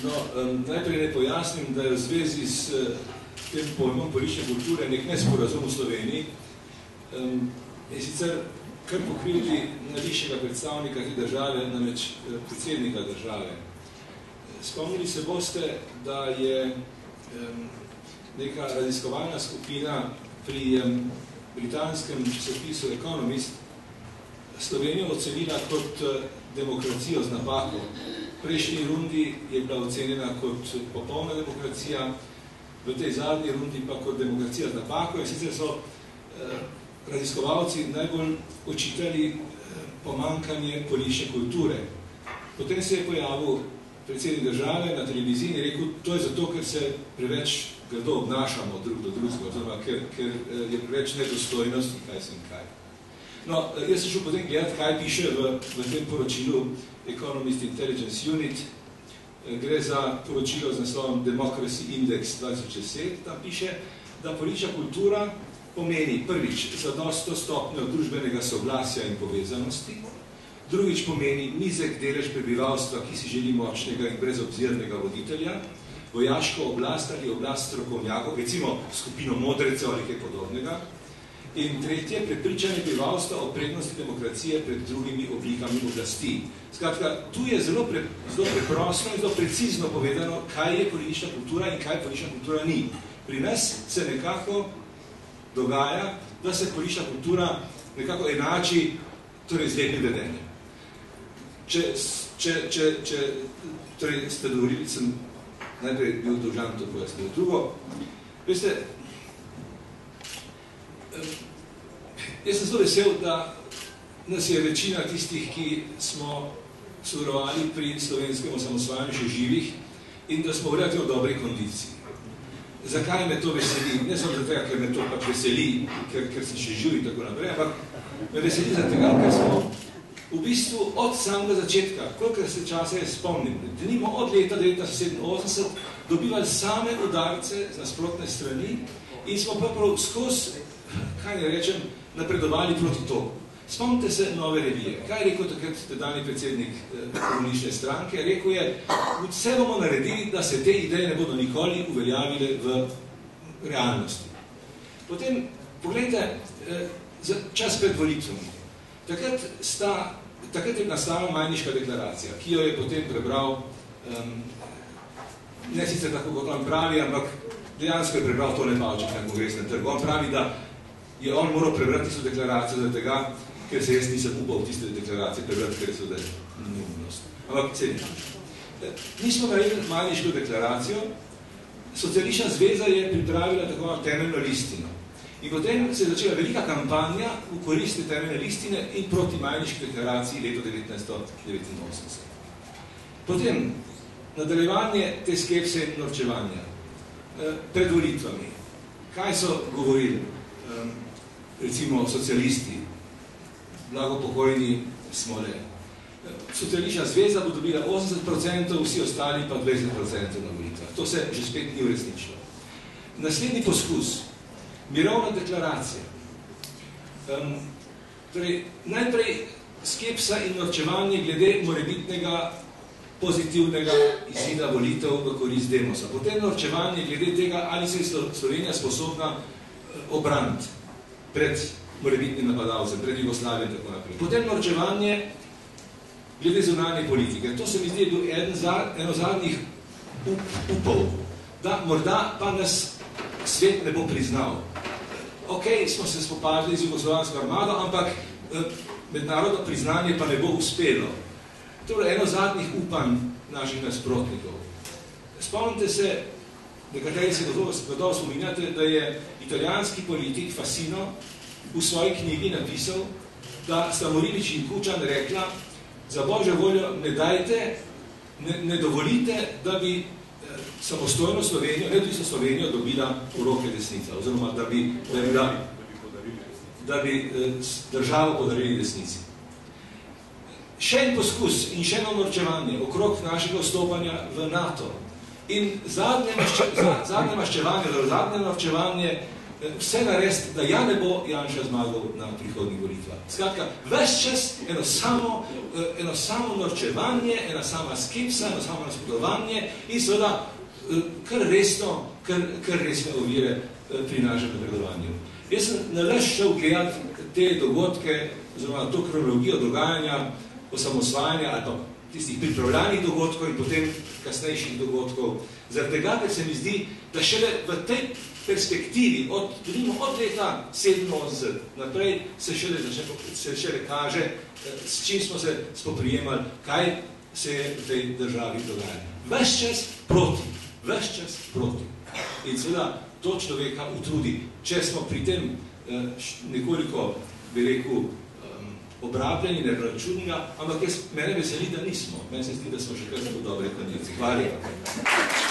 No, najprej ne pojasnim, da je v zvezi s tem pojmom politične kulture nek nesporazum v Sloveniji in sicer kar pokriviti najvišjega predstavnika te države, namreč predsednika države. Spomnili se boste, da je neka raziskovalna skupina pri britanskem časopisu Economist Slovenijo ocenila kot demokracijo z napako. V prejšnji rundi je bila ocenjena kot popolna demokracija, v tej zadnji rundi pa kot demokracija z napako in sicer so raziskovalci najbolj očitali pomanjkanje politične kulture. Potem se je pojavil predsednik države na televiziji in rekel, to je zato, ker se preveč grdo obnašamo drug do drugega, oziroma ker je preveč nedostojnosti, kaj sem kaj. No, jaz sem šel potem gledati, kaj piše v tem poročilu Economist Intelligence Unit. Gre za poročilo z naslovom Democracy Index 2010. Tam piše, da politična kultura pomeni prvič zadostno stopnjo družbenega soglasja in povezanosti, drugič pomeni nizek delež prebivalstva, ki si želi močnega in brezobzirnega voditelja, vojaško oblast ali oblast strokovnjakov, recimo skupino modrecev ali kaj podobnega, in tretje, prepričanje prebivalstva o prednosti demokracije pred drugimi oblikami oblasti. Skratka, tu je zelo preprosto in zelo precizno povedano, kaj je politična kultura in kaj politična kultura ni. Pri nas se nekako dogaja, da se politična kultura nekako enači, torej z lepim vedenjem. Torej ste dovolili, sem najprej bil dolžan to pojasniti. Drugo, veste, jaz sem zelo vesel, da nas je večina tistih, ki smo sodelovali pri slovenskem osamosvajanju še živih in da smo v relativno dobri kondiciji. Zakaj me to veseli? Ne samo zato, ker me to pač veseli, ker sem še živ in tako naprej, ampak me veseli zato, ker smo v bistvu od samega začetka, kolikor se časa je spomnim, denimo od leta 1987 dobivali same udarce z nasprotne strani in smo pa prav skozi, kaj ne rečem, napredovali proti to. Spomnite se Nove revije. Kaj je rekel takrat tedajni predsednik komunistične stranke? Rekel je, vse bomo naredili, da se te ideje ne bodo nikoli uveljavile v realnosti. Potem, pogledajte, čas pred volitvami. Takrat je nastala Majniška deklaracija, ki jo je potem prebral, ne sicer tako, kot on pravi, ampak dejansko je prebral Tone Pavček na Kongresnem trgu. On pravi, da je on moral prebrati tisto deklaracijo zaradi tega, ker se jaz nisem upal v tiste deklaracije prebrati, ker je seveda neumnost. Ampak cenim. Mi smo naredili Majniško deklaracijo, Socialistična zveza je pripravila tako temeljno listino. In potem se je začela velika kampanja v koristi temeljne listine in proti Majniški deklaraciji leto 1989. Potem nadaljevanje te skepse in norčevanja. Pred volitvami. Kaj so govorili? Recimo socialisti, blagopokojni Smole. Socialistična zveza bo dobila 80%, vsi ostali pa 20% na volitvah. To se že spet ni uresničilo. Naslednji poskus. Mirovna deklaracija. Torej, najprej skepsa in norčevanje glede morebitnega pozitivnega izida volitev v korist Demosa. Potem norčevanje glede tega, ali se je Slovenija sposobna obraniti pred morebitnim napadalcem, pred Jugoslavijo in tako naprej. Potem norčevanje glede zunanje politike. To se mi zdi je bil eno zadnjih upov, da morda pa nas svet ne bo priznal. Ok, smo se spopadli z jugoslovansko armado, ampak mednarodno priznanje pa ne bo uspelo. To je eno zadnjih upanj naših nasprotnikov. Spomnite se, nekateri se gotovo spominjate, da je italijanski politik Fassino v svoji knjigi napisal, da sta Murinič in Kučan rekla, za Božjo voljo ne dovolite, da bi samostojno Slovenijo, neodvisno Slovenijo dobila v roke desnica, oziroma da bi državo podarili desnici. Še en poskus in še eno norčevanje okrog našega vstopanja v NATO. In zadnje maščevanje vse narediti, da ja ne bo Janša zmagal na prihodnjih volitvah. Skratka, ves čas eno samo norčevanje, ena sama skepsa, eno samo nasprotovanje in seveda kar resne ovire pri našem napredovanju. Jaz sem nalaž šel gledati te dogodke, oziroma to kronologijo dogajanja, osamosvajanja ali pa tistih pripravljanih dogodkov in potem kasnejših dogodkov. Zaradi tega, ker se mi zdi, da šele v tej perspektivi, od leta 87 naprej, se šele kaže, s čim smo se spoprijemali, kaj se je v tej državi dogajalo. Ves čas proti. In seveda to človeka utrudi. Če smo pri tem nekoliko, bi rekel, obrabljeni, nepračunega, ampak mene veseli, da nismo. Mene se zdi, da smo še kar zelo dobre kondici. Hvala lepa.